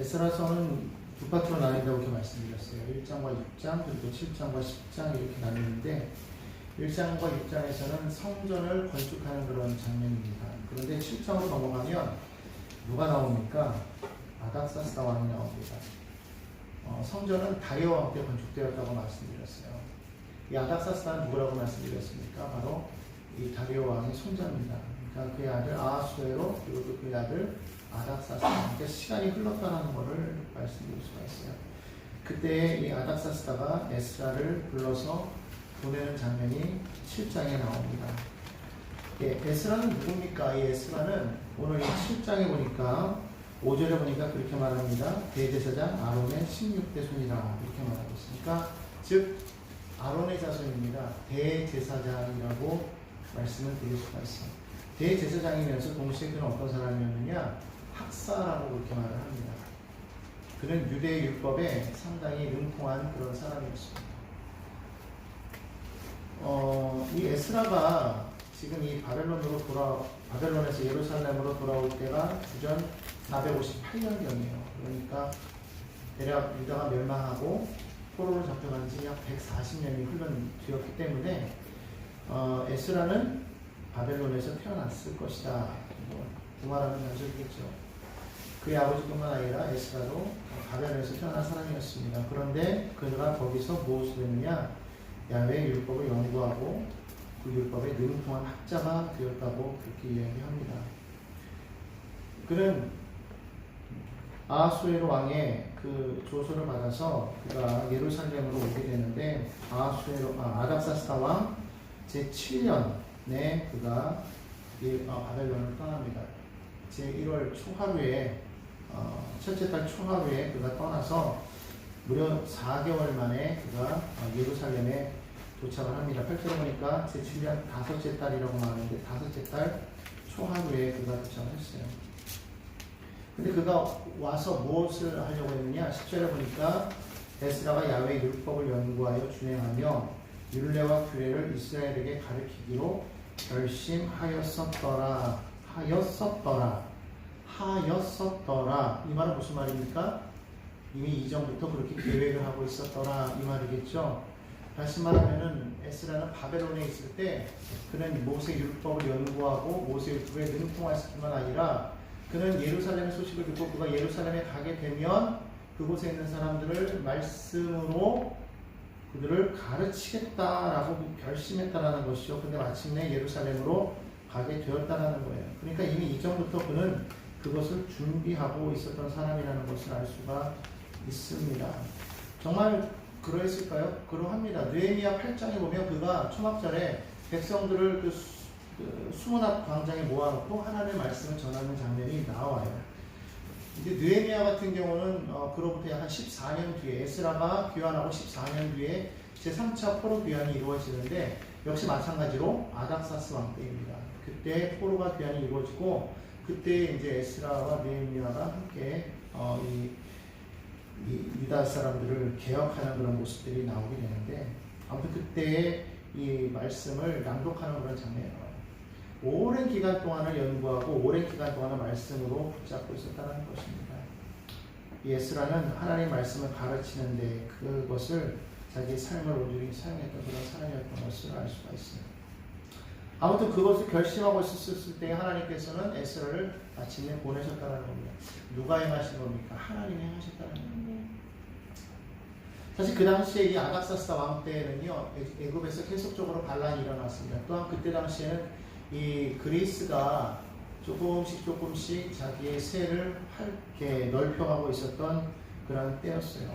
에스라서는 두 파트로 나뉜다고 이렇게 말씀드렸어요. 1장과 6장 그리고 7장과 10장 이렇게 나뉘는데 1장과 6장에서는 성전을 건축하는 그런 장면입니다. 그런데 7장으로 넘어가면 누가 나옵니까? 아닥사스다 왕이 나옵니다. 성전은 다리오 왕 때 건축되었다고 말씀드렸어요. 이 아닥사스다는 누구라고 말씀드렸습니까? 바로 이 다리오 왕의 손자입니다. 그러니까 그의 아들 아하수에로 그리고 또 그의 아들 아닥사스다. 시간이 흘렀다는 것을 말씀드릴 수가 있어요. 그때 이 아닥사스다가 에스라를 불러서 보내는 장면이 7장에 나옵니다. 에스라는 누굽니까? 이 에스라는 오늘 이 7장에 보니까 5절에 보니까 그렇게 말합니다. 대제사장 아론의 16대 손이라 이렇게 말하고 있으니까 즉 아론의 자손입니다. 대제사장이라고 말씀을 드릴 수가 있어요. 대제사장이면서 동시에 그는 어떤 사람이었느냐? 학사라고 그렇게 말을 합니다. 그는 유대 율법에 상당히 능통한 그런 사람이었습니다. 이 에스라가 지금 이 바벨론에서 예루살렘으로 돌아올 때가 주전 458년경이에요. 그러니까 대략 유다가 멸망하고 포로로 잡혀간 지 약 140년이 흐른 뒤였기 때문에 에스라는 바벨론에서 태어났을 것이다. 두말하면 단절이겠죠. 그의 아버지뿐만 아니라 에스라도 바벨론에서 태어난 사람이었습니다. 그런데 그가 거기서 무엇을 했느냐? 야훼의 율법을 연구하고 그 율법에 능통한 학자가 되었다고 그렇게 이야기합니다. 그는 아하수에로 왕의 그 조서를 받아서 그가 예루살렘으로 오게 되는데 아닥사스다 왕 제7년에 그가 바벨론을 떠납니다. 제1월 초하루에 첫째 달 초하루에 그가 떠나서 무려 4개월 만에 그가 예루살렘에 도착을 합니다. 8절에 보니까 제7년 5째 달이라고 말하는데 5째 달 초하루에 그가 도착을 했어요. 근데 그가 와서 무엇을 하려고 했느냐? 10절에 보니까 에스라가 야훼의 율법을 연구하여 준행하며 율례와 규례를 이스라엘에게 가르치기로 결심하였었더라. 이 말은 무슨 말입니까? 이미 이전부터 그렇게 계획을 하고 있었더라 이 말이겠죠. 다시 말하면은 에스라는 바벨론에 있을 때 그는 모세 율법을 연구하고 모세 율법에 능통했을 뿐만 아니라 그는 예루살렘의 소식을 듣고 그가 예루살렘에 가게 되면 그곳에 있는 사람들을 말씀으로 그들을 가르치겠다라고 결심했다라는 것이죠. 근데 마침내 예루살렘으로 가게 되었다라는 거예요. 그러니까 이미 이전부터 그는 그것을 준비하고 있었던 사람이라는 것을 알 수가 있습니다. 정말 그러했을까요? 그러합니다. 느헤미야 8장에 보면 그가 초막절에 백성들을 그 수문 앞 광장에 모아놓고 하나님의 말씀을 전하는 장면이 나와요. 이제 느헤미야 같은 경우는 그로부터 약 한 14년 뒤에 에스라가 귀환하고 14년 뒤에 제3차 포로 귀환이 이루어지는데 역시 마찬가지로 아닥사스 왕 때입니다. 그때 포로가 귀환이 이루어지고 그때 이제 에스라와 느헤미야가 함께 이 유다 사람들을 개혁하는 그런 모습들이 나오게 되는데 아무튼 그때의 이 말씀을 낭독하는 그런 장면이 나와요. 오랜 기간 동안을 연구하고 오랜 기간 동안을 말씀으로 붙잡고 있었다는 것입니다. 이 에스라는 하나님의 말씀을 가르치는데 그것을 자기의 삶을 온전히 사용했던 그런 사람이었던 것을 알 수가 있습니다. 아무튼 그것을 결심하고 있었을 때 하나님께서는 에스라를 마침내 보내셨다는 겁니다. 누가 행하신 겁니까? 하나님이 행하셨다는 겁니다. 사실 그 당시에 이 아닥사스다 왕 때는요, 애굽에서 계속적으로 반란이 일어났습니다. 또한 그때 당시에는 이 그리스가 조금씩 자기의 세를 밝게 넓혀가고 있었던 그런 때였어요.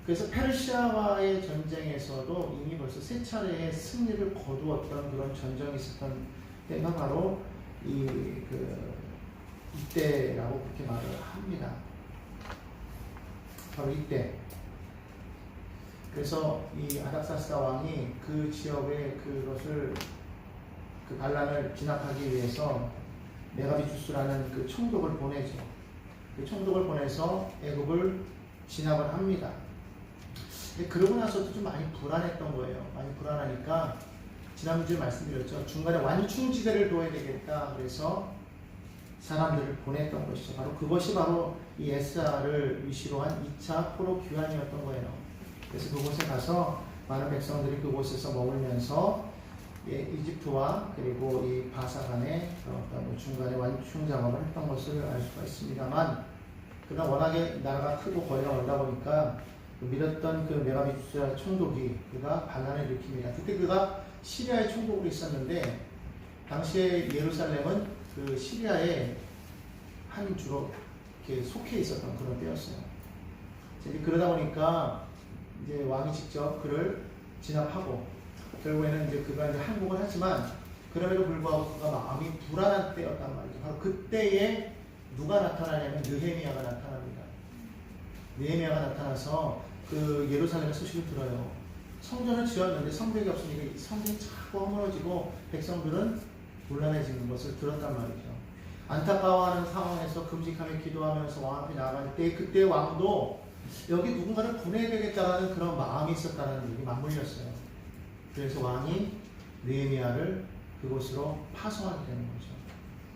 그래서 페르시아와의 전쟁에서도 이미 벌써 세 차례의 승리를 거두었던 그런 전쟁이 있었던 때가 바로 이때라고 그렇게 말을 합니다. 바로 이때. 그래서 이 아닥사스다 왕이 그 지역에 그 반란을 진압하기 위해서 메가비투스라는 그 총독을 보내죠. 그 총독을 보내서 애굽을 진압을 합니다. 그러고 나서도 좀 많이 불안했던 거예요. 많이 불안하니까 지난주에 말씀드렸죠. 중간에 완충지대를 둬야 되겠다. 그래서 사람들을 보냈던 것이죠. 바로 그것이 바로 이 에스라를 위시로 한 2차 포로 귀환이었던 거예요. 그래서 그곳에 가서 많은 백성들이 그곳에서 머물면서 이집트와 그리고 이 바사 간의 어떤 중간에 완충 작업을 했던 것을 알 수가 있습니다만, 그러나 워낙에 나라가 크고 거리가 멀다 보니까 밀었던 그 메가비투스라 총독이 그가 반란을 일으킵니다. 그때 그가 시리아의 총독으로 있었는데, 당시에 예루살렘은 그 시리아의 한 주로 이렇게 속해 있었던 그런 때였어요. 이제 그러다 보니까 이제 왕이 직접 그를 진압하고, 결국에는 이제 그가 이제 항복을 하지만, 그럼에도 불구하고 그가 마음이 불안한 때였단 말이죠. 바로 그때에 누가 나타나냐면 느헤미야가 나타납니다. 느헤미야가 나타나서 그 예루살렘의 소식을 들어요. 성전을 지었는데 성벽이 없으니까 성전이 자꾸 허물어지고 백성들은 곤란해지는 것을 들었단 말이죠. 안타까워하는 상황에서 금식하며 기도하면서 왕 앞에 나아갈 때, 그때 왕도 여기 누군가를 보내야 되겠다라는 그런 마음이 있었다는 얘기 맞물렸어요. 그래서 왕이 느헤미야를 그곳으로 파송하게 되는 거죠.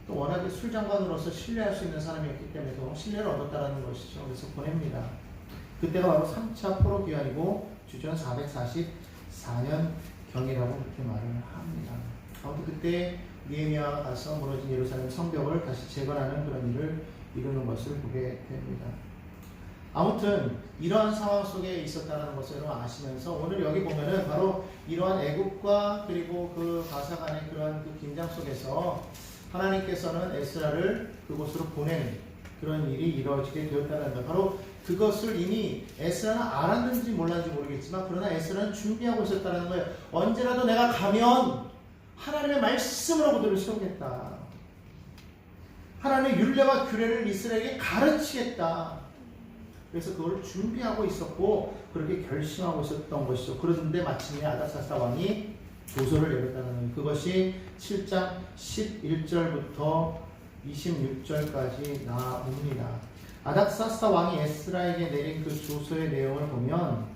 또 워낙에 술장관으로서 신뢰할 수 있는 사람이었기 때문에 더 신뢰를 얻었다는 것이죠. 그래서 보냅니다. 그때가 바로 3차 포로 귀환이고 주전 444년 경이라고 그렇게 말을 합니다. 아무튼 그때 느헤미야가 가서 무너진 예루살렘 성벽을 다시 재건하는 그런 일을 이루는 것을 보게 됩니다. 아무튼 이러한 상황 속에 있었다는 것을 여러분 아시면서, 오늘 여기 보면은 바로 이러한 애국과 그리고 그 바사 간의 그러한 그 긴장 속에서 하나님께서는 에스라를 그곳으로 보내는 그런 일이 이루어지게 되었다는 것. 바로 그것을 이미 에스라는 알았는지 몰랐는지 모르겠지만, 그러나 에스라는 준비하고 있었다는 거예요. 언제라도 내가 가면 하나님의 말씀으로 그들을 세우겠다. 하나님의 율례와 규례를 이스라엘에게 가르치겠다. 그래서 그걸 준비하고 있었고 그렇게 결심하고 있었던 것이죠. 그런데 마침내 아닥사스다 왕이 조서를 내렸다는 거예요. 그것이 7장 11절부터 26절까지 나옵니다. 아닥사스다 왕이 에스라에게 내린 그 조서의 내용을 보면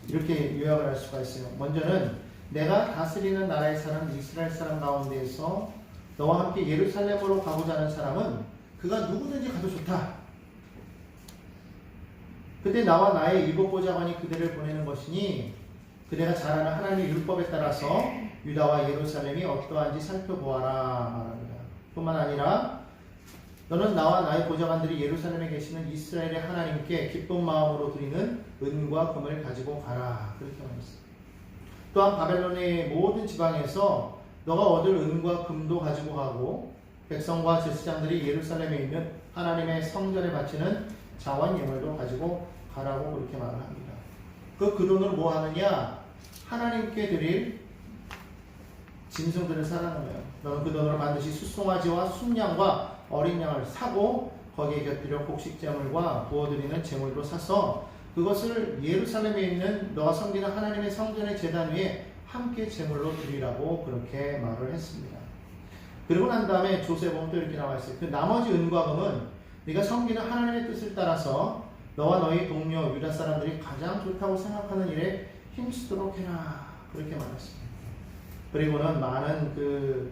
이렇게 요약을 할 수가 있어요. 먼저는 내가 다스리는 나라의 사람 이스라엘 사람 가운데에서 너와 함께 예루살렘으로 가고자 하는 사람은 그가 누구든지 가도 좋다. 그때 나와 나의 일곱 보좌관이 그들을 보내는 것이니 그대가 잘 아는 하나님의 율법에 따라서 유다와 예루살렘이 어떠한지 살펴보아라 말합니다. 뿐만 아니라 너는 나와 나의 보좌관들이 예루살렘에 계시는 이스라엘의 하나님께 기쁜 마음으로 드리는 은과 금을 가지고 가라. 그렇게 말했습니다. 또한 바벨론의 모든 지방에서 너가 얻을 은과 금도 가지고 가고 백성과 제사장들이 예루살렘에 있는 하나님의 성전에 바치는 자원 예물도 가지고 가라고 그렇게 말을 합니다. 그 돈을 뭐 하느냐? 하나님께 드릴 짐승들을 사라는 거예요. 너는 그 돈으로 반드시 숫송아지와 순양과 어린 양을 사고 거기에 곁들여 곡식제물과 부어드리는 제물도 사서 그것을 예루살렘에 있는 너가 섬기는 하나님의 성전의 제단 위에 함께 제물로 드리라고 그렇게 말을 했습니다. 그리고 난 다음에 조서에 보면 또 이렇게 나와 있어요. 그 나머지 은과 금은 네가 섬기는 하나님의 뜻을 따라서 너와 너희 동료 유다 사람들이 가장 좋다고 생각하는 일에 힘쓰도록 해라. 그렇게 말했습니다. 그리고는 많은 그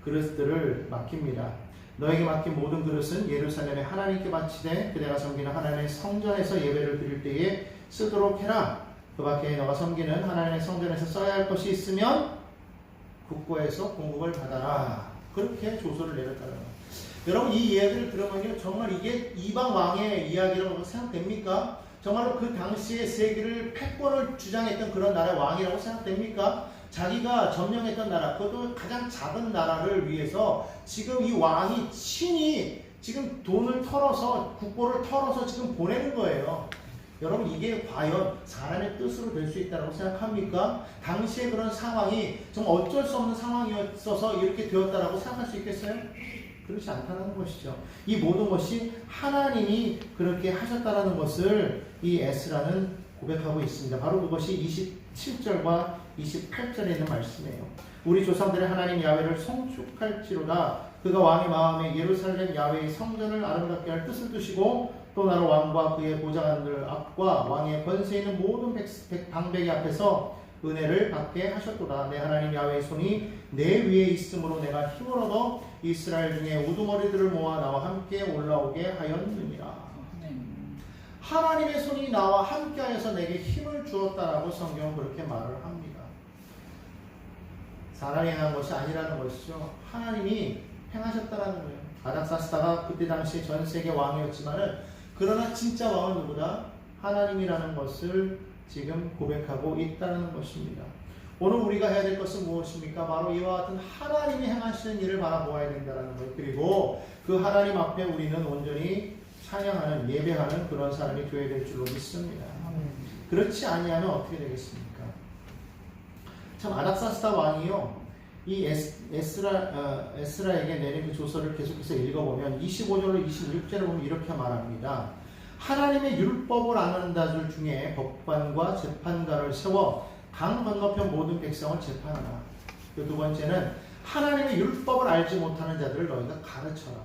그릇들을 맡깁니다. 너에게 맡긴 모든 그릇은 예루살렘에 하나님께 바치되 그대가 섬기는 하나님의 성전에서 예배를 드릴 때에 쓰도록 해라. 그 밖에 너가 섬기는 하나님의 성전에서 써야 할 것이 있으면 국고에서 공급을 받아라. 그렇게 조서를 내렸다는 거예요. 여러분 이 이야기를 들으면요, 정말 이게 이방 왕의 이야기라고 생각됩니까? 정말로 그 당시에 세계를 패권을 주장했던 그런 나라의 왕이라고 생각됩니까? 자기가 점령했던 나라, 그것도 가장 작은 나라를 위해서 지금 이 왕이 친히 지금 돈을 털어서 국보를 털어서 지금 보내는 거예요. 여러분 이게 과연 사람의 뜻으로 될 수 있다고 생각합니까? 당시에 그런 상황이 정말 어쩔 수 없는 상황이었어서 이렇게 되었다라고 생각할 수 있겠어요? 그렇지 않다는 것이죠. 이 모든 것이 하나님이 그렇게 하셨다는 것을 이 에스라는 고백하고 있습니다. 바로 그것이 27절과 28절에 있는 말씀이에요. 우리 조상들의 하나님 야훼를 송축할지로다. 그가 왕의 마음에 예루살렘 야훼의 성전을 아름답게 할 뜻을 두시고 또 나로 왕과 그의 보좌관들 앞과 왕의 권세 있는 모든 방백이 앞에서 은혜를 받게 하셨도다. 내 하나님 야훼의 손이 내 위에 있으므로 내가 힘을 얻어 이스라엘 중에 우두머리들을 모아 나와 함께 올라오게 하였느니라. 하나님의 손이 나와 함께하여서 내게 힘을 주었다라고 성경은 그렇게 말을 합니다. 사람이 행한 것이 아니라는 것이죠. 하나님이 행하셨다라는 거예요. 아닥사스다가 그때 당시에 전 세계 왕이었지만은 그러나 진짜 왕은 누구다? 하나님이라는 것을 지금 고백하고 있다는 것입니다. 오늘 우리가 해야 될 것은 무엇입니까? 바로 이와 같은 하나님이 행하시는 일을 바라보아야 된다는 거예요. 그리고 그 하나님 앞에 우리는 온전히 찬양하는, 예배하는 그런 사람이 되어야 될 줄로 믿습니다. 그렇지 아니하면 어떻게 되겠습니까? 참 아닥사스다 왕이요, 이 에스라에게 내린 그 조서를 계속해서 읽어보면 25절로 26절을 보면 이렇게 말합니다. 하나님의 율법을 아는 자들 중에 법관과 재판가를 세워 강 건너편 모든 백성을 재판하라. 그 두 번째는 하나님의 율법을 알지 못하는 자들을 너희가 가르쳐라.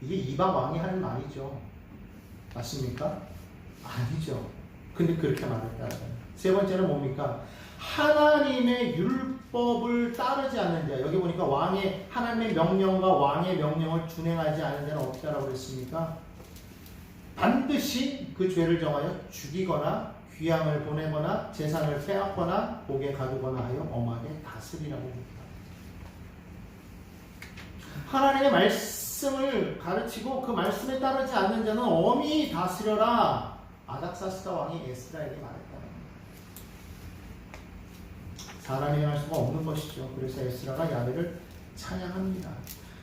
이게 이방 왕이 하는 말이죠. 맞습니까? 아니죠. 근데 그렇게 말했다는 거예요. 세 번째는 뭡니까? 하나님의 율법을 따르지 않는 자. 여기 보니까 왕의 하나님의 명령과 왕의 명령을 준행하지 않는 자는 어떻게 하라고 그랬습니까? 반드시 그 죄를 정하여 죽이거나 귀양을 보내거나 재산을 빼앗거나 목에 가두거나 하여 엄하게 다스리라고 합니다. 하나님의 말씀을 가르치고 그 말씀에 따르지 않는 자는 엄히 다스려라. 아닥사스다 왕이 에스라에게 말했다는 겁니다. 사람이 행할 수가 없는 것이죠. 그래서 에스라가 야훼를 찬양합니다.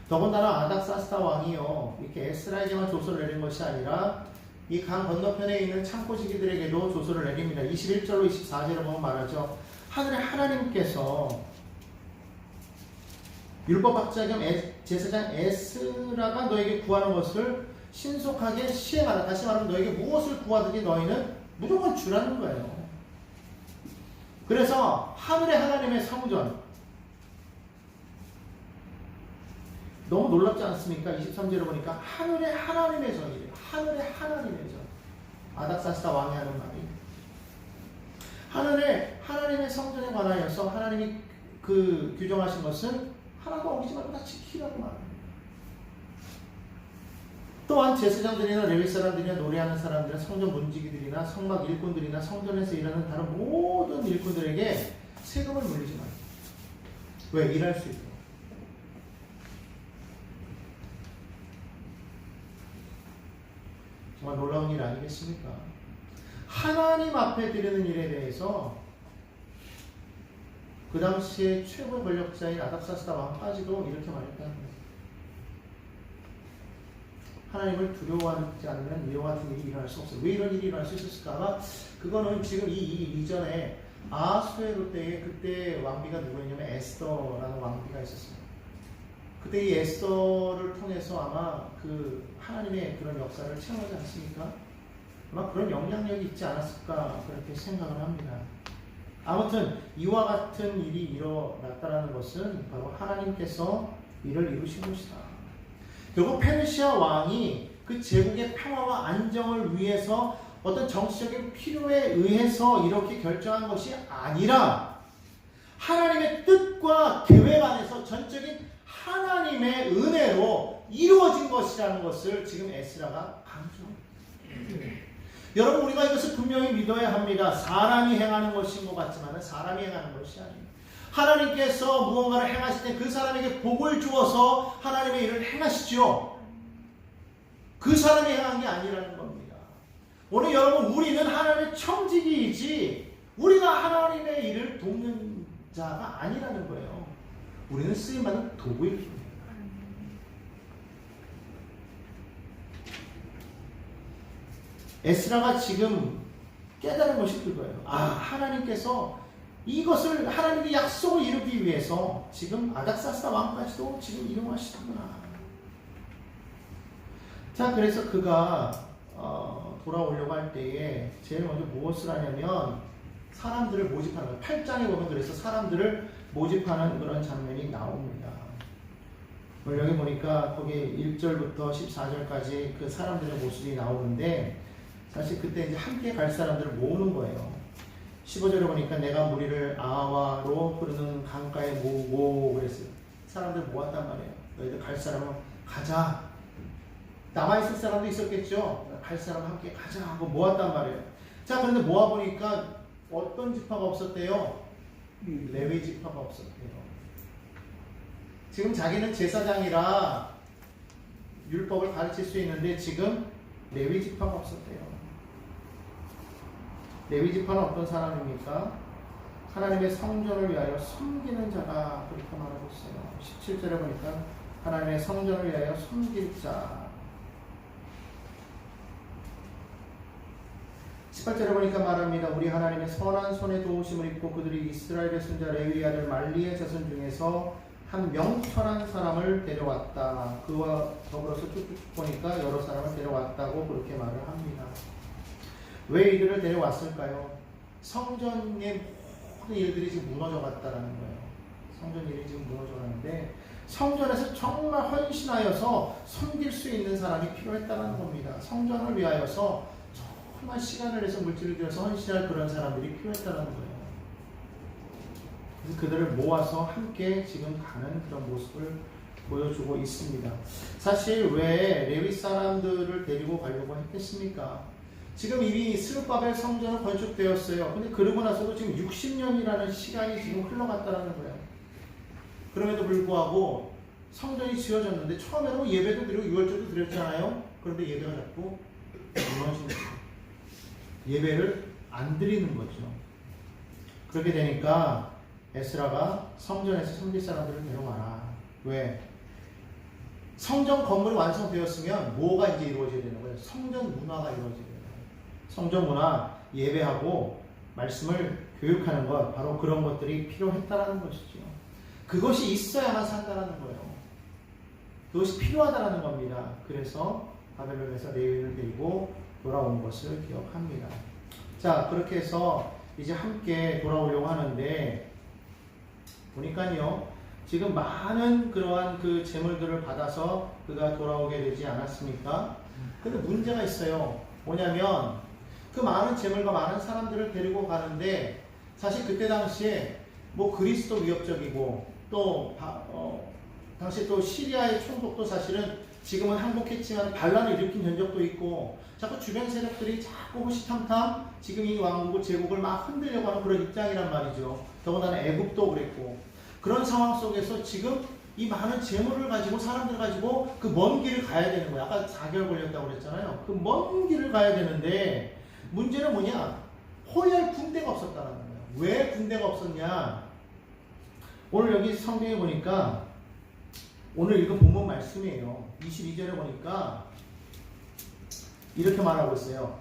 더군다나 아닥사스다 왕이요, 이렇게 에스라에게만 조서를 내린 것이 아니라 이 강 건너편에 있는 창고지기들에게도 조서를 내립니다. 21절로 24절을 보면 말하죠. 하늘의 하나님께서 율법학자 겸 제사장 에스라가 너에게 구하는 것을 신속하게 시행하라. 다시 말하면 너에게 무엇을 구하든지 너희는 무조건 주라는 거예요. 그래서 하늘의 하나님의 성전, 너무 놀랍지 않습니까? 23절을 보니까 하늘의 하나님의 전이래요. 하늘의 하나님의 전. 아닥사스다 왕이 하는 말이. 하늘의 하나님의 성전에 관하여서 하나님이 그 규정하신 것은 하나도 어기지 말고 다 지키라고 말합니다. 또한 제사장들이나 레위 사람들이나 노래하는 사람들이나 성전 문지기들이나 성막 일꾼들이나 성전에서 일하는 다른 모든 일꾼들에게 세금을 물리지 말고. 왜? 일할 수 있도록. 정말 놀라운 일 아니겠습니까? 하나님 앞에 드리는 일에 대해서 그 당시에 최고의 권력자인 아닥사스다 왕까지도 이렇게 말했다는 거예요. 하나님을 두려워하지 않는 이와 같은 일이 일어날 수 없어요. 왜 이런 일이 일어날 수 있었을까? 그거는 지금 이 이전에 아하수에로 때에 그때 왕비가 누구였냐면 에스더라는 왕비가 있었어요. 그때 이 에스더를 통해서 아마 그 하나님의 그런 역사를 체험하지 않습니까? 아마 그런 영향력이 있지 않았을까 그렇게 생각을 합니다. 아무튼 이와 같은 일이 일어났다는 것은 바로 하나님께서 이를 이루신 것이다. 결국 페르시아 왕이 그 제국의 평화와 안정을 위해서 어떤 정치적인 필요에 의해서 이렇게 결정한 것이 아니라 하나님의 뜻과 계획 안에서 전적인 하나님의 은혜로 이루어진 것이라는 것을 지금 에스라가 강조합니다. 여러분, 우리가 이것을 분명히 믿어야 합니다. 사람이 행하는 것인 것 같지만 사람이 행하는 것이 아닙니다. 하나님께서 무언가를 행하실 때 그 사람에게 복을 주어서 하나님의 일을 행하시죠. 그 사람이 행한 게 아니라는 겁니다. 오늘 여러분, 우리는 하나님의 청지기이지 우리가 하나님의 일을 돕는 자가 아니라는 거예요. 우리는 쓰임받은 도구일 뿐입니다. 에스라가 지금 깨달은 것이 그거예요. 하나님께서 이것을 하나님의 약속을 이루기 위해서 지금 아닥사스다 왕까지도 지금 이용하시는구나. 자, 그래서 그가 돌아오려고 할 때에 제일 먼저 무엇을 하냐면 사람들을 모집하는 거예요. 8장에 보면 그래서 사람들을 모집하는 그런 장면이 나옵니다. 여기 보니까 거기 1절부터 14절까지 그 사람들의 모습이 나오는데 사실 그때 이제 함께 갈 사람들을 모으는 거예요. 15절에 보니까 내가 무리를 아와로 흐르는 강가에 모으고 그랬어요. 사람들 모았단 말이에요. 너희들 갈 사람은 가자. 남아있을 사람도 있었겠죠. 갈 사람 함께 가자 하고 모았단 말이에요. 자, 그런데 모아보니까 어떤 지파가 없었대요? 레위 지파가 없었대요. 지금 자기는 제사장이라 율법을 가르칠 수 있는데 지금 레위 지파가 없었대요. 레위 지파는 어떤 사람입니까? 하나님의 성전을 위하여 섬기는 자가 그렇게 말하고 있어요. 17절에 보니까 하나님의 성전을 위하여 섬길 자. 18절에 보니까 말합니다. 우리 하나님의 선한 손에 도우심을 입고 그들이 이스라엘의 손자 레위 아들 말리의 자손 중에서 한 명철한 사람을 데려왔다. 그와 더불어서 쭉쭉 보니까 여러 사람을 데려왔다고 그렇게 말을 합니다. 왜 이들을 데려왔을까요? 성전의 모든 일들이 지금 무너져 갔다라는 거예요. 성전 일이 지금 무너져 가는데 성전에서 정말 헌신하여서 섬길 수 있는 사람이 필요했다는 겁니다. 성전을 위하여서 정말 시간을 내서 물질을 들여서 헌신할 그런 사람들이 필요했다는 거예요. 그래서 그들을 모아서 함께 지금 가는 그런 모습을 보여주고 있습니다. 사실 왜 레위 사람들을 데리고 가려고 했겠습니까? 지금 이미 스룹바벨 성전은 건축되었어요. 근데 그러고 나서도 지금 60년이라는 시간이 지금 흘러갔다는 거예요. 그럼에도 불구하고 성전이 지어졌는데 처음에는 예배도 드리고 유월절도 드렸잖아요. 그런데 예배가 자꾸 무너지는 거예요. 예배를 안 드리는 거죠. 그렇게 되니까 에스라가 성전에서 섬길 사람들을 데려와라. 왜? 성전 건물이 완성되었으면 뭐가 이제 이루어져야 되는 거예요? 성전 문화가 이루어져야 되는 거예요. 성전 문화, 예배하고 말씀을 교육하는 것, 바로 그런 것들이 필요했다라는 것이죠. 그것이 있어야만 산다라는 거예요. 그것이 필요하다라는 겁니다. 그래서 바벨론에서 레위를 데리고 돌아온 것을 기억합니다. 자, 그렇게 해서 이제 함께 돌아오려고 하는데 보니까요, 지금 많은 그러한 그 재물들을 받아서 그가 돌아오게 되지 않았습니까? 근데 문제가 있어요. 뭐냐면 그 많은 재물과 많은 사람들을 데리고 가는데 사실 그때 당시에 뭐 그리스도 위협적이고 또 당시 또 시리아의 총독도 사실은 지금은 항복했지만 반란을 일으킨 전적도 있고 자꾸 주변 세력들이 자꾸 호시탐탐 지금 이 왕국을 제국을 막 흔들려고 하는 그런 입장이란 말이죠. 더군다나 애굽도 그랬고 그런 상황 속에서 지금 이 많은 재물을 가지고 사람들 가지고 그 먼 길을 가야 되는 거예요. 아까 4개월 걸렸다고 그랬잖아요. 그 먼 길을 가야 되는데 문제는 뭐냐? 호위할 군대가 없었다는 거예요. 왜 군대가 없었냐? 오늘 여기 성경에 보니까 오늘 읽은 본문 말씀이에요. 22절에 보니까 이렇게 말하고 있어요.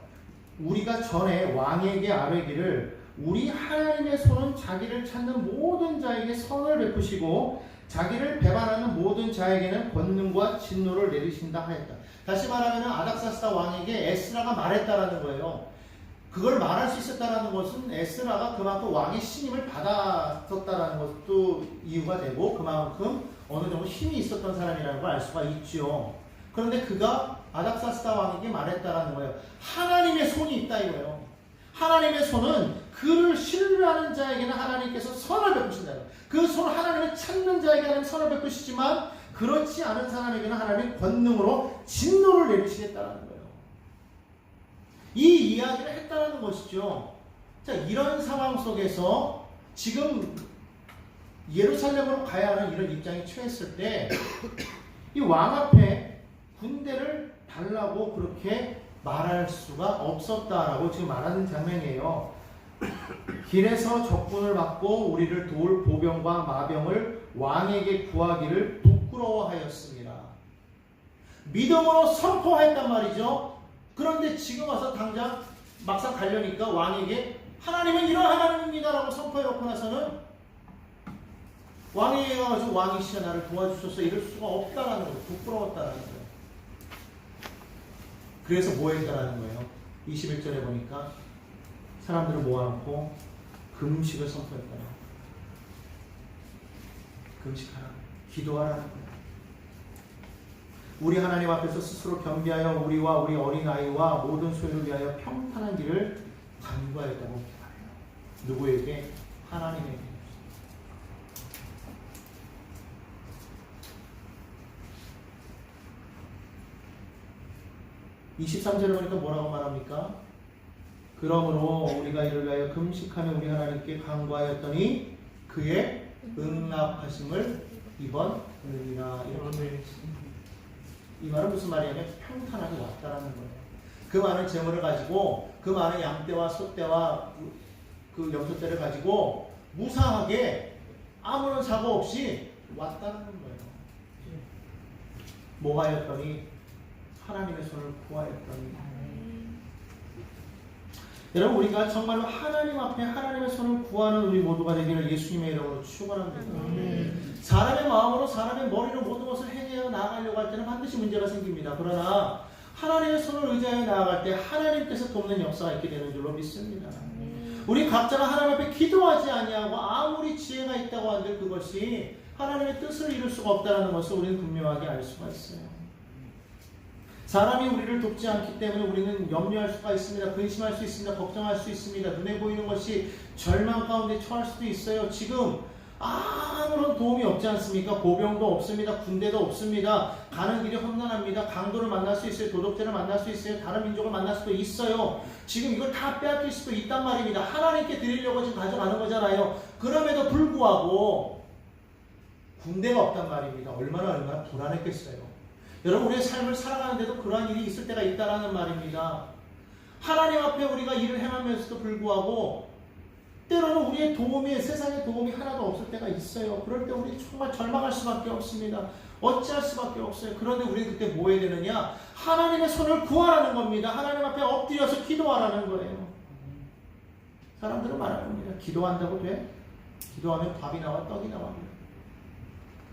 우리가 전에 왕에게 아뢰기를 우리 하나님의 손은 자기를 찾는 모든 자에게 선을 베푸시고 자기를 배반하는 모든 자에게는 권능과 진노를 내리신다 하였다. 다시 말하면 아닥사스다 왕에게 에스라가 말했다라는 거예요. 그걸 말할 수 있었다라는 것은 에스라가 그만큼 왕의 신임을 받았었다라는 것도 이유가 되고 그만큼 어느 정도 힘이 있었던 사람이라는 걸 알 수가 있죠. 그런데 그가 아닥사스다 왕에게 말했다라는 거예요. 하나님의 손이 있다 이거예요. 하나님의 손은 그를 신뢰하는 자에게는 하나님께서 선을 베푸신다. 그 손 하나님을 찾는 자에게 하나님 선을 베푸시지만 그렇지 않은 사람에게는 하나님 권능으로 진노를 내리시겠다는 거예요. 이 이야기를 했다는 것이죠. 자, 이런 상황 속에서 지금 예루살렘으로 가야 하는 이런 입장에 처했을 때 이 왕 앞에 군대를 달라고 그렇게 말할 수가 없었다라고 지금 말하는 장면이에요. 길에서 적군을 막고 우리를 도울 보병과 마병을 왕에게 구하기를 부끄러워하였습니다. 믿음으로 선포했단 말이죠. 그런데 지금 와서 당장 막상 가려니까 왕에게 하나님은 이런 하나님입니다라고 선포해놓고 나서는 왕에게 가서 왕이시여 나를 도와주셔서 이럴 수가 없다라는 거예요. 부끄러웠다라는 거예요. 그래서 뭐 했다라는 거예요. 21절에 보니까 사람들을 모아놓고 금식을 선포했다라는 거예요. 금식하라. 기도하라는 거예요. 우리 하나님 앞에서 스스로 겸비하여 우리와 우리 어린아이와 모든 소유를 위하여 평탄한 길을 간구하였다고 말해요. 누구에게? 하나님에게. 23절에 보니까 뭐라고 말합니까? 그러므로 우리가 이를 위하여 금식하며 우리 하나님께 간구하였더니 그의 응답하심을 입었느니라. 이 말은 무슨 말이냐면 평탄하게 왔다라는 거예요. 그 많은 재물을 가지고 그 많은 양떼와 소떼와 그 염소떼를 가지고 무사하게 아무런 사고 없이 왔다는 거예요. 뭐가 하였더니 하나님의 손을 구하였더니. 여러분, 우리가 정말로 하나님 앞에 하나님의 손을 구하는 우리 모두가 되기를 예수님의 이름으로 축원합니다. 사람의 마음으로 사람의 머리로 모든 것을 행해 나아가려고 할 때는 반드시 문제가 생깁니다. 그러나 하나님의 손을 의지하여 나아갈 때 하나님께서 돕는 역사가 있게 되는 줄로 믿습니다. 우리 각자가 하나님 앞에 기도하지 아니하고 아무리 지혜가 있다고 한들 그것이 하나님의 뜻을 이룰 수가 없다는 것을 우리는 분명하게 알 수가 있어요. 사람이 우리를 돕지 않기 때문에 우리는 염려할 수가 있습니다. 근심할 수 있습니다. 걱정할 수 있습니다. 눈에 보이는 것이 절망 가운데 처할 수도 있어요. 지금 아무런 도움이 없지 않습니까? 보병도 없습니다. 군대도 없습니다. 가는 길이 험난합니다. 강도를 만날 수 있어요. 도덕자를 만날 수 있어요. 다른 민족을 만날 수도 있어요. 지금 이걸 다 빼앗길 수도 있단 말입니다. 하나님께 드리려고 지금 가져가는 거잖아요. 그럼에도 불구하고 군대가 없단 말입니다. 얼마나 불안했겠어요. 여러분, 우리의 삶을 살아가는데도 그러한 일이 있을 때가 있다라는 말입니다. 하나님 앞에 우리가 일을 행하면서도 불구하고 때로는 우리의 도움이, 세상의 도움이 하나도 없을 때가 있어요. 그럴 때 우리 정말 절망할 수밖에 없습니다. 어찌할 수밖에 없어요. 그런데 우리는 그때 뭐 해야 되느냐? 하나님의 손을 구하라는 겁니다. 하나님 앞에 엎드려서 기도하라는 거예요. 사람들은 말하는 겁니다. 기도한다고 돼? 기도하면 밥이 나와 떡이 나와?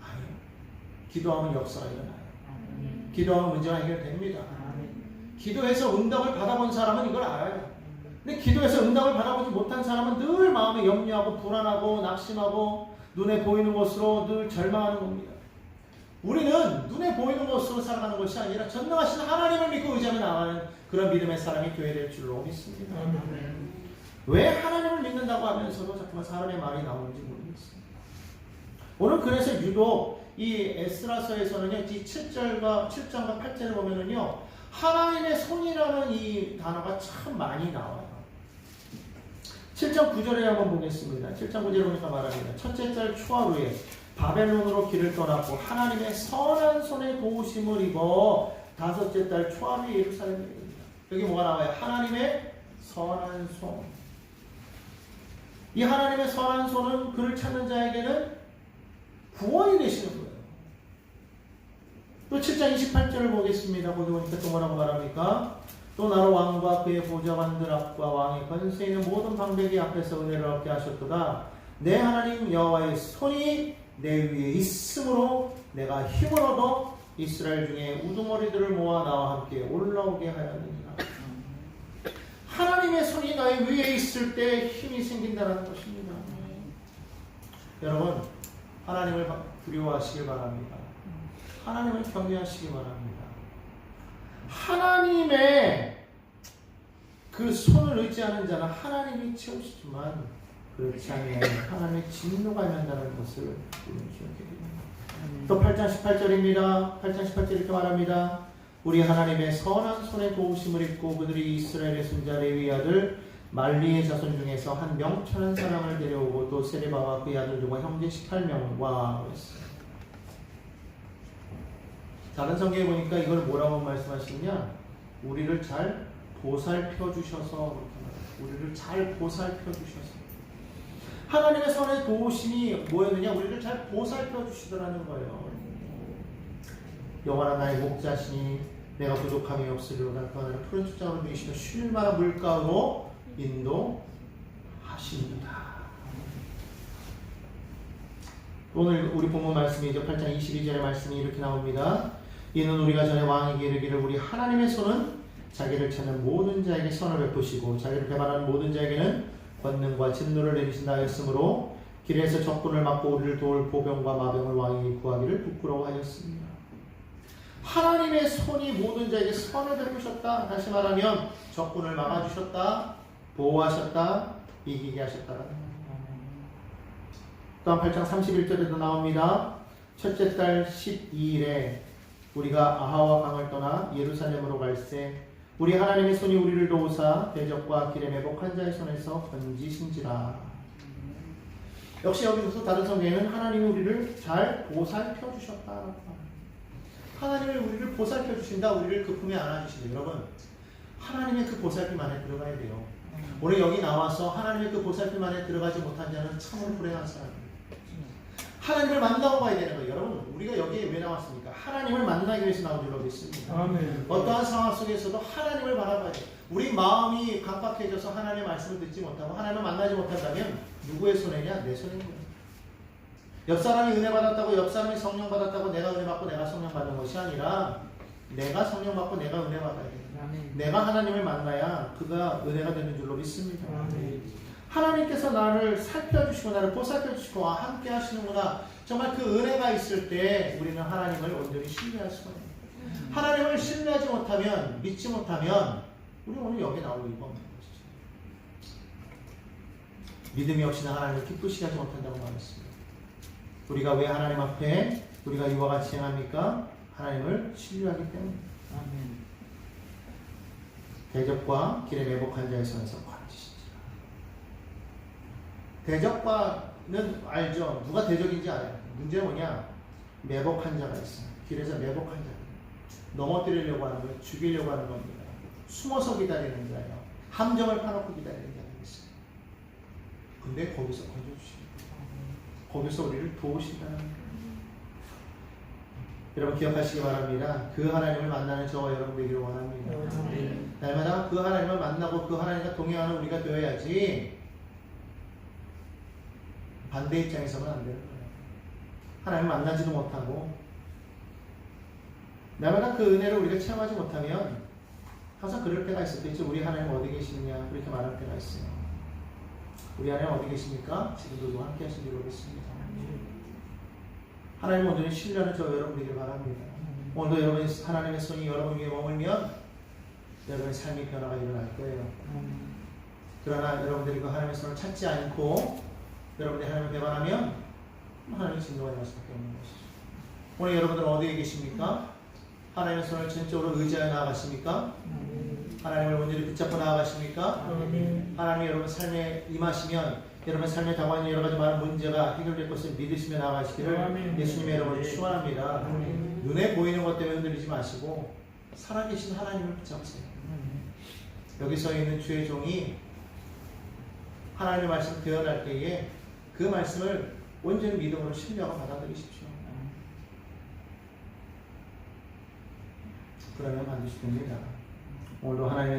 아니요. 기도하면 역사가 일어나요. 기도하면 문제가 해결됩니다. 기도해서 응답을 받아본 사람은 이걸 알아요. 근데 기도해서 응답을 받아보지 못한 사람은 늘 마음에 염려하고 불안하고 낙심하고 눈에 보이는 것으로 늘 절망하는 겁니다. 우리는 눈에 보이는 것으로 살아가는 것이 아니라 전능하신 하나님을 믿고 의지하며 나가는 그런 믿음의 사람이 되어야 될 줄로 믿습니다. 왜 하나님을 믿는다고 하면서도 자꾸만 사람의 말이 나오는지 모르겠어요. 오늘 그래서 유독 이 에스라서에서는요, 이 7장과 8절을 보면은요, 하나님의 손이라는 이 단어가 참 많이 나와요. 7장 9절에 한번 보겠습니다. 7장 9절에 보니까 말합니다. 첫째 달 초하루에 바벨론으로 길을 떠났고 하나님의 선한 손에 도우심을 입어 다섯째 달 초하루에 예루살렘에 이릅니다. 여기 뭐가 나와요? 하나님의 선한 손. 이 하나님의 선한 손은 그를 찾는 자에게는 구원이 되시는 거예요. 또 7장 28절을 보겠습니다. 거기 보니까 또 뭐라고 말합니까? 또 나로 왕과 그의 보좌관들 앞과 왕의 권세 있는 모든 방백이 앞에서 은혜를 얻게 하셨도다. 내 하나님 여호와의 손이 내 위에 있으므로 내가 힘을 얻어 이스라엘 중에 우두머리들을 모아 나와 함께 올라오게 하였느니라. 하나님의 손이 나의 위에 있을 때 힘이 생긴다는 것입니다. 여러분, 하나님을 두려워하시길 바랍니다. 하나님을 경외하시기 바랍니다. 하나님의 그 손을 의지하는 자는 하나님이 채우시지만 그렇지 않으면 하나님의 진노가 임한다는 것을 우리는 기억해야 됩니다. 또 8장 18절입니다. 8장 18절 이렇게 말합니다. 우리 하나님의 선한 손에 도우심을 입고 그들이 이스라엘의 손자 레위의 아들 말리의 자손 중에서 한 명천한 사람을 데려오고 또 세레바와 그의 아들 중과 형제 18명과 했어요. 다른 성경에 보니까 이걸 뭐라고 말씀하시느냐? 우리를 잘 보살펴 주셔서, 우리를 잘 보살펴 주셔서. 하나님의 손의 도우심이 뭐였느냐? 우리를 잘 보살펴 주시더라는 거예요. 여호와는 나의 목자시니 내가 부족함이 없으리로다. 그 하늘은 푸른 축장으로 누이시며 쉴 만한 물가로 인도하십니다. 오늘 우리 본문 말씀이죠. 8장 22절의 말씀이 이렇게 나옵니다. 이는 우리가 전에 왕에게 이르기를 우리 하나님의 손은 자기를 찾는 모든 자에게 선을 베푸시고 자기를 배반하는 모든 자에게는 권능과 진노를 내리신다 하였으므로 길에서 적군을 막고 우리를 도울 보병과 마병을 왕에게 구하기를 부끄러워하였습니다. 하나님의 손이 모든 자에게 선을 베푸셨다. 다시 말하면 적군을 막아주셨다, 보호하셨다, 이기게 하셨다라는 거예요. 또한 8장 31절에도 나옵니다. 첫째 달 12일에 우리가 아하와 강을 떠나 예루살렘으로 갈새 우리 하나님의 손이 우리를 도우사 대적과 길에 매복한 자의 손에서 건지신지라. 역시 여기서 다른 성경에는 하나님이 우리를 잘 보살펴 주셨다. 하나님이 우리를 보살펴 주신다. 우리를 그 품에 안아주신다. 여러분, 하나님의 그 보살핌 안에 들어가야 돼요. 오늘 여기 나와서 하나님의 그 보살핌 안에 들어가지 못한 자는 참으로 불행한 사람입니다. 하나님을 만나고 가야 되는 거예요. 여러분, 우리가 여기에 왜 나왔습니까? 하나님을 만나기 위해서 나온 줄로 믿습니다. 아멘. 어떠한 상황 속에서도 하나님을 바라봐야 돼요. 우리 마음이 강박해져서 하나님의 말씀을 듣지 못하고 하나님을 만나지 못한다면 누구의 손해냐? 내 손해인 거예요. 옆 사람이 은혜 받았다고, 옆 사람이 성령 받았다고 내가 은혜 받고 내가 성령 받는 것이 아니라 내가 성령 받고 내가 은혜 받아야 돼요. 아멘. 내가 하나님을 만나야 그가 은혜가 되는 줄로 믿습니다. 아멘. 하나님께서 나를 살펴주시고 나를 보살펴주시고 함께 하시는구나. 정말 그 은혜가 있을 때 우리는 하나님을 온전히 신뢰할 수가 있습니다. 하나님을 신뢰하지 못하면, 믿지 못하면 우리 오늘 여기 나올 이유가 없는 것이죠. 믿음이 없이는 하나님을 기쁘시게 하지 못한다고 말했습니다. 우리가 왜 하나님 앞에 우리가 이와 같이 행합니까? 하나님을 신뢰하기 때문에. 아멘. 대적과 길에 매복한 자의 손에서 건지신지라. 대적과는 알죠. 누가 대적인지 알아요. 문제는 뭐냐? 매복한 자가 있어요. 길에서 매복한 자. 넘어뜨리려고 하는 거예요. 죽이려고 하는 겁니다. 숨어서 기다리는 자예요. 함정을 파놓고 기다리는 자가 있어요. 근데 거기서 건져주십니다. 거기서 우리를 도우신다는 거예요. 여러분 기억하시기 바랍니다. 그 하나님을 만나는 저와 여러분 되기를 원합니다. 날마다 그 하나님을 만나고 그 하나님과 동행하는 우리가 되어야지 반대 입장에서는 안 되는 거예요. 하나님을 만나지도 못하고 날마다 그 은혜를 우리가 체험하지 못하면 항상 그럴 때가 있을 때 우리 하나님 어디 계시느냐 그렇게 말할 때가 있어요. 우리 하나님 어디 계십니까? 지금도 함께 하신 줄 믿습니다. 하나님 온전히 신뢰하는 저 여러분 되길 바랍니다. 오늘도 여러분 하나님의 손이 여러분 위에 머물면 여러분의 삶의 변화가 일어날 거예요. 그러나 여러분들이 그 하나님의 손을 찾지 않고 여러분들이 하나님을 배반하면 하나님의 진노가 일어날 수밖에 없는 것이죠. 오늘 여러분들은 어디에 계십니까? 하나님의 손을 전적으로 의지하여 나아가십니까? 하나님을 온전히 붙잡고 나아가십니까? 하나님이 여러분 삶에 임하시면 여러분 삶에 당하는 여러 가지 많은 문제가 해결될 것을 믿으시며 나아가시기를 예수님의 이름으로 축원합니다. 눈에 보이는 것 때문에 흔들리지 마시고 살아계신 하나님을 붙잡으세요. 여기 서 있는 주의 종이 하나님의 말씀 되어날 때에 그 말씀을 온전히 믿음으로 신뢰하고 받아들이십시오. 그러면 반드시 됩니다. 오늘도 하나님의